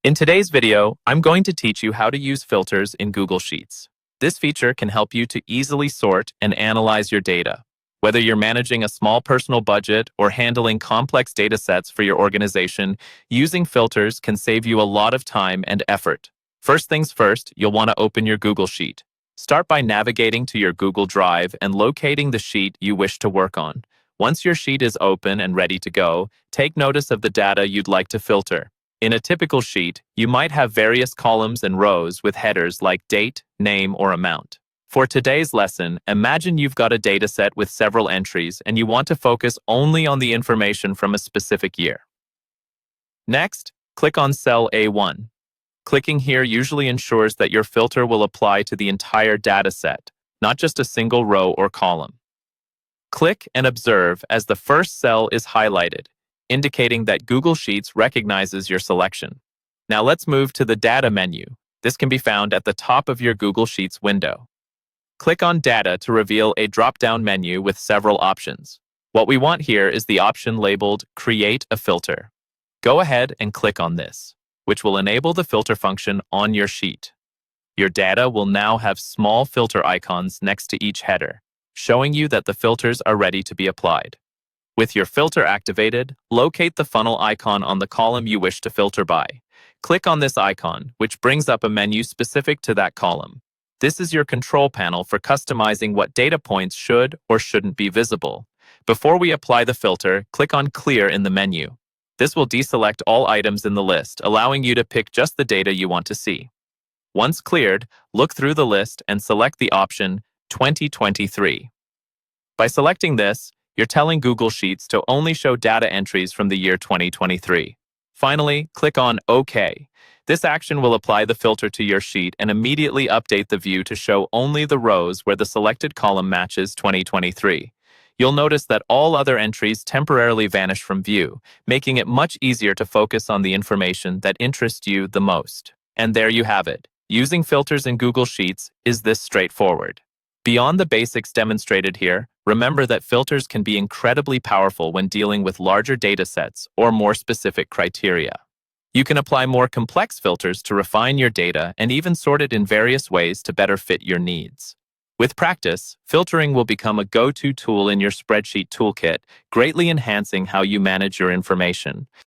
In today's video, I'm going to teach you how to use filters in Google Sheets. This feature can help you to easily sort and analyze your data. Whether you're managing a small personal budget or handling complex data sets for your organization, using filters can save you a lot of time and effort. First things first, you'll want to open your Google Sheet. Start by navigating to your Google Drive and locating the sheet you wish to work on. Once your sheet is open and ready to go, take notice of the data you'd like to filter. In a typical sheet, you might have various columns and rows with headers like date, name, or amount. For today's lesson, imagine you've got a dataset with several entries and you want to focus only on the information from a specific year. Next, click on cell A1. Clicking here usually ensures that your filter will apply to the entire dataset, not just a single row or column. Click and observe as the first cell is highlighted, indicating that Google Sheets recognizes your selection. Now let's move to the Data menu. This can be found at the top of your Google Sheets window. Click on Data to reveal a drop-down menu with several options. What we want here is the option labeled Create a Filter. Go ahead and click on this, which will enable the filter function on your sheet. Your data will now have small filter icons next to each header, showing you that the filters are ready to be applied. With your filter activated, locate the funnel icon on the column you wish to filter by. Click on this icon, which brings up a menu specific to that column. This is your control panel for customizing what data points should or shouldn't be visible. Before we apply the filter, click on Clear in the menu. This will deselect all items in the list, allowing you to pick just the data you want to see. Once cleared, look through the list and select the option 2023. By selecting this, you're telling Google Sheets to only show data entries from the year 2023. Finally, click on OK. This action will apply the filter to your sheet and immediately update the view to show only the rows where the selected column matches 2023. You'll notice that all other entries temporarily vanish from view, making it much easier to focus on the information that interests you the most. And there you have it. Using filters in Google Sheets is this straightforward. Beyond the basics demonstrated here, remember that filters can be incredibly powerful when dealing with larger data sets or more specific criteria. You can apply more complex filters to refine your data and even sort it in various ways to better fit your needs. With practice, filtering will become a go-to tool in your spreadsheet toolkit, greatly enhancing how you manage your information.